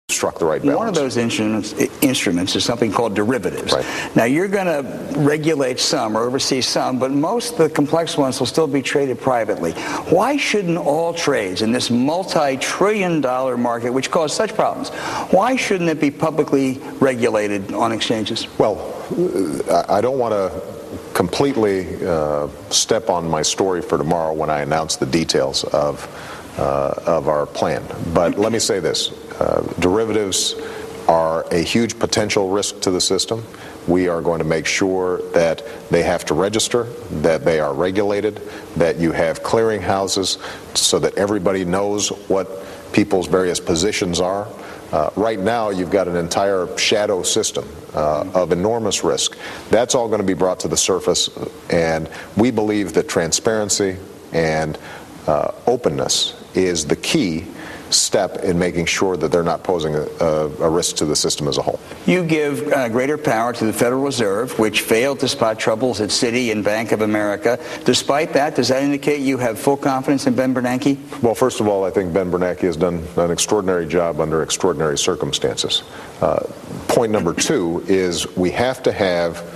struck the right balance. One of those instruments is something called derivatives. Right. Now, you're going to regulate some or oversee some, but most of the complex ones will still be traded privately. Why shouldn't all trades in this multi-trillion-dollar market, which cause such problems, why shouldn't it be publicly regulated on exchanges? Well, I don't want to completely step on my story for tomorrow when I announce the details of our plan. But let me say this. Derivatives are a huge potential risk to the system. We are going to make sure that they have to register, that they are regulated, that you have clearing houses so that everybody knows what people's various positions are. Right now, you've got an entire shadow system of enormous risk. That's all going to be brought to the surface, and we believe that transparency and openness is the key step in making sure that they're not posing a risk to the system as a whole. You give greater power to the Federal Reserve, which failed to spot troubles at Citi and Bank of America. Despite that, does that indicate you have full confidence in Ben Bernanke? Well, first of all, I think Ben Bernanke has done an extraordinary job under extraordinary circumstances. Point number two is we have to have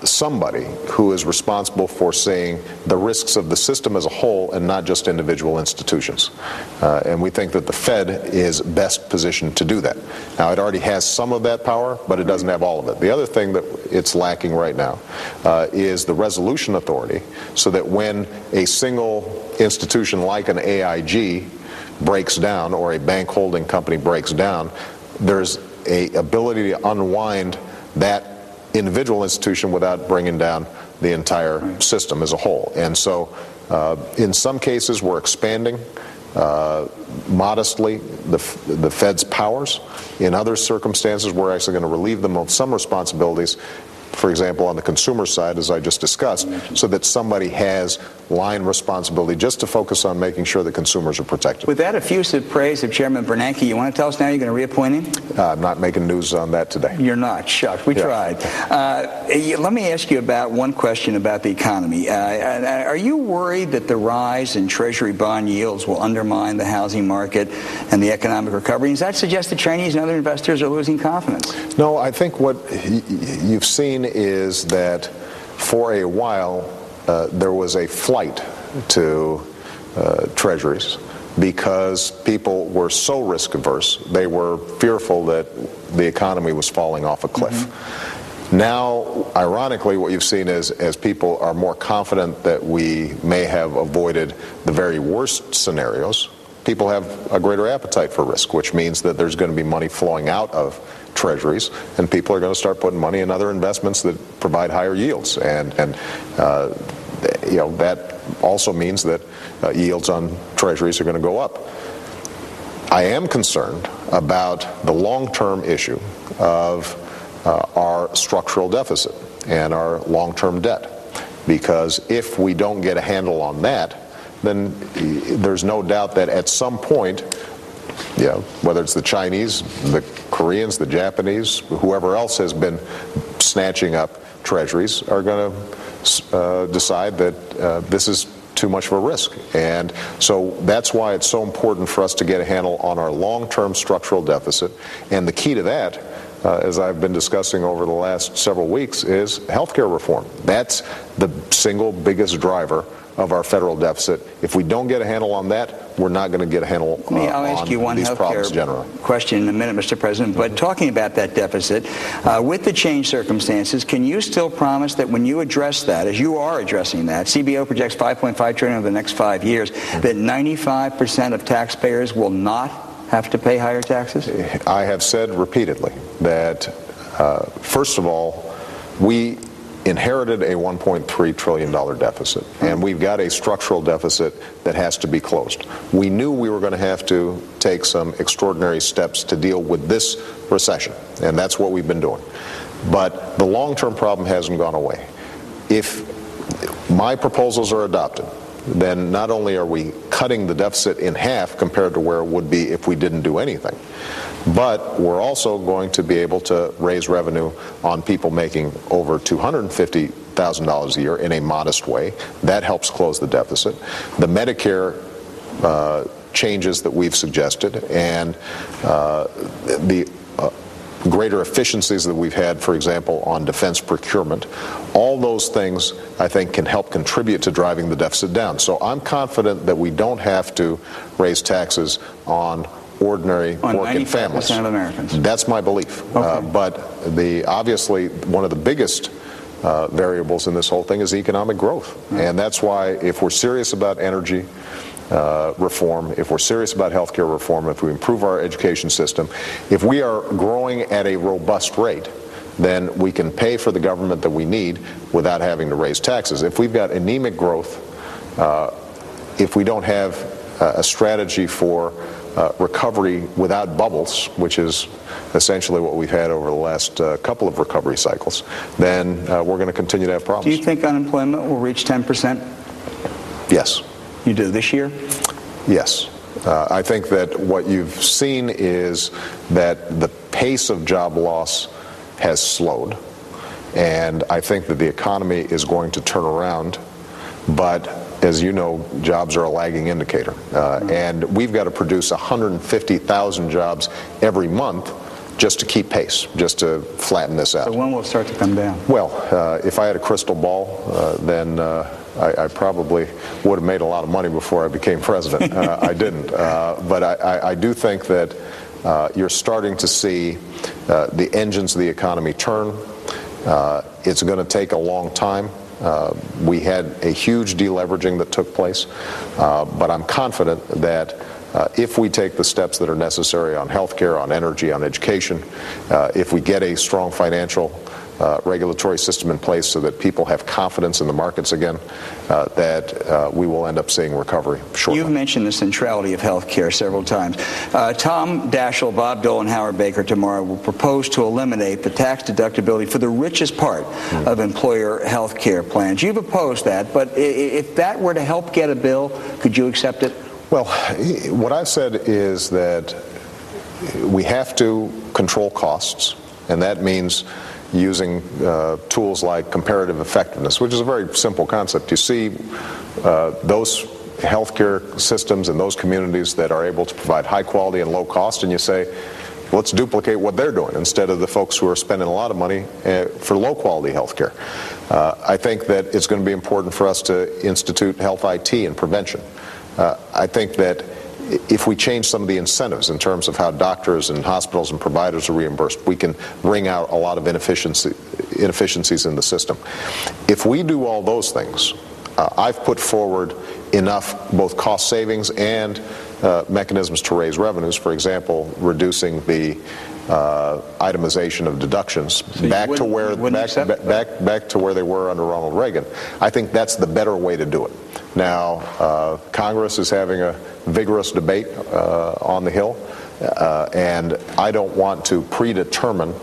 somebody who is responsible for seeing the risks of the system as a whole and not just individual institutions. And we think that the Fed is best positioned to do that. Now, it already has some of that power, but it doesn't have all of it. The other thing that it's lacking right now is the resolution authority, so that when a single institution like an AIG breaks down or a bank holding company breaks down, there's a ability to unwind that individual institution without bringing down the entire system as a whole. And so in some cases we're expanding modestly the Fed's powers. In other circumstances we're actually going to relieve them of some responsibilities, for example on the consumer side, as I just discussed, so that somebody has line responsibility just to focus on making sure that consumers are protected. With that effusive praise of Chairman Bernanke, you want to tell us now you're going to reappoint him? I'm not making news on that today. You're not? Shucks, we tried. Let me ask you about one question about the economy. Are you worried that the rise in Treasury bond yields will undermine the housing market and the economic recovery? Does that suggest that Chinese and other investors are losing confidence? No, I think what you've seen is that for a while there was a flight to treasuries because people were so risk averse. They were fearful that the economy was falling off a cliff. Mm-hmm. Now, ironically, what you've seen is as people are more confident that we may have avoided the very worst scenarios, people have a greater appetite for risk, which means that there's going to be money flowing out of treasuries, and people are going to start putting money in other investments that provide higher yields. And that also means that yields on treasuries are going to go up. I am concerned about the long-term issue of our structural deficit and our long-term debt, because if we don't get a handle on that, then there's no doubt that at some point, whether it's the Chinese, the Koreans, the Japanese, whoever else has been snatching up treasuries, are going to decide that this is too much of a risk. And so that's why it's so important for us to get a handle on our long-term structural deficit. And the key to that, as I've been discussing over the last several weeks, is healthcare reform. That's the single biggest driver of our federal deficit. If we don't get a handle on that, we're not going to get a handle on these problems generally. Question in a minute, Mr. President. But talking about that deficit, with the changed circumstances, can you still promise that when you address that, as you are addressing that, CBO projects $5.5 trillion over the next 5 years, that 95% of taxpayers will not have to pay higher taxes? I have said repeatedly that, first of all, we inherited a $1.3 trillion deficit, and we've got a structural deficit that has to be closed. We knew we were going to have to take some extraordinary steps to deal with this recession, and that's what we've been doing. But the long-term problem hasn't gone away. If my proposals are adopted, then not only are we cutting the deficit in half compared to where it would be if we didn't do anything, but we're also going to be able to raise revenue on people making over $250,000 a year in a modest way. That helps close the deficit. The Medicare changes that we've suggested and the greater efficiencies that we've had, for example, on defense procurement, all those things, I think, can help contribute to driving the deficit down. So I'm confident that we don't have to raise taxes on ordinary working families. 95% of Americans. That's my belief. Okay. But obviously, one of the biggest variables in this whole thing is economic growth. Right. And that's why if we're serious about energy reform, if we're serious about healthcare reform, if we improve our education system, if we are growing at a robust rate, then we can pay for the government that we need without having to raise taxes. If we've got anemic growth, if we don't have a strategy for recovery without bubbles, which is essentially what we've had over the last couple of recovery cycles, then we're going to continue to have problems. Do you think unemployment will reach 10%? Yes. You do this year? Yes. I think that what you've seen is that the pace of job loss has slowed, and I think that the economy is going to turn around, but as you know, jobs are a lagging indicator, and we've got to produce 150,000 jobs every month just to keep pace, just to flatten this out. So when will it start to come down? Well, if I had a crystal ball, then I probably would have made a lot of money before I became president. I didn't. But I do think that you're starting to see the engines of the economy turn. It's going to take a long time. We had a huge deleveraging that took place, but I'm confident that if we take the steps that are necessary on healthcare, on energy, on education, if we get a strong financial regulatory system in place so that people have confidence in the markets again, that we will end up seeing recovery shortly. You've mentioned the centrality of health care several times. Tom Daschle, Bob Dole, and Howard Baker tomorrow will propose to eliminate the tax deductibility for the richest part of employer health care plans. You've opposed that, but if that were to help get a bill, could you accept it? Well, what I've said is that we have to control costs, and that means using tools like comparative effectiveness, which is a very simple concept. You see those healthcare systems in those communities that are able to provide high quality and low cost, and you say, let's duplicate what they're doing instead of the folks who are spending a lot of money for low quality healthcare. I think that it's going to be important for us to institute health IT and prevention. I think that if we change some of the incentives in terms of how doctors and hospitals and providers are reimbursed, we can wring out a lot of inefficiencies in the system. If we do all those things, I've put forward enough both cost savings and mechanisms to raise revenues. For example, reducing the itemization of deductions back to where they were under Ronald Reagan. I think that's the better way to do it. Now, Congress is having a vigorous debate on the Hill, and I don't want to predetermine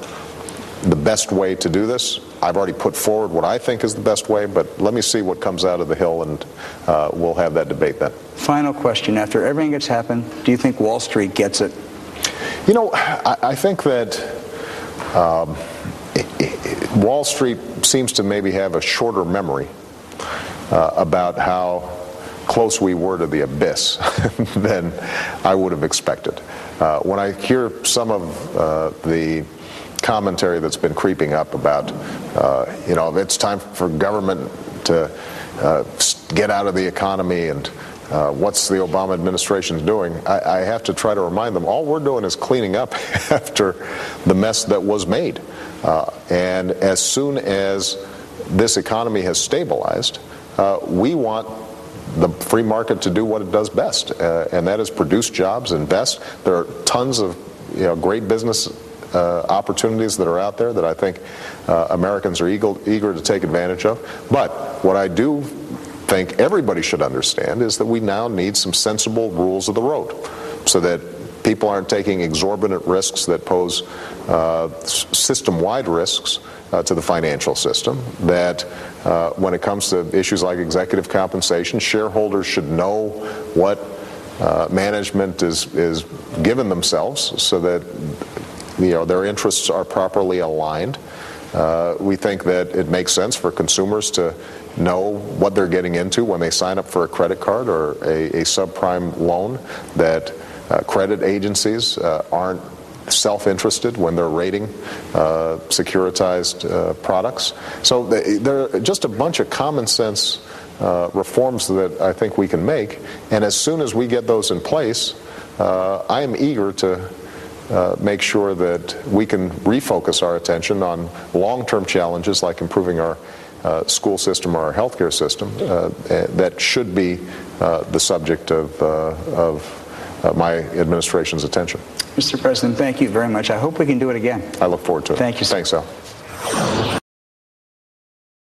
the best way to do this. I've already put forward what I think is the best way, but let me see what comes out of the Hill, and we'll have that debate then. Final question. After everything that's happened, do you think Wall Street gets it? You know, I think that Wall Street seems to maybe have a shorter memory about how close we were to the abyss than I would have expected. When I hear some of the commentary that's been creeping up about, it's time for government to get out of the economy and what's the Obama administration doing, I have to try to remind them all we're doing is cleaning up after the mess that was made. And as soon as this economy has stabilized, we want the free market to do what it does best, and that is produce jobs, invest. There are tons of great business opportunities that are out there that I think Americans are eager to take advantage of. But what I do think everybody should understand is that we now need some sensible rules of the road so that people aren't taking exorbitant risks that pose system-wide risks to the financial system, that when it comes to issues like executive compensation, shareholders should know what management is given themselves so that their interests are properly aligned. We think that it makes sense for consumers to know what they're getting into when they sign up for a credit card or a subprime loan, that credit agencies aren't self-interested when they're rating securitized products. So there are just a bunch of common sense reforms that I think we can make, and as soon as we get those in place, I am eager to make sure that we can refocus our attention on long-term challenges like improving our school system or our healthcare system. That should be the subject of my administration's attention. Mr. President, thank you very much. I hope we can do it again. I look forward to it. Thank you, sir. Thanks, Al.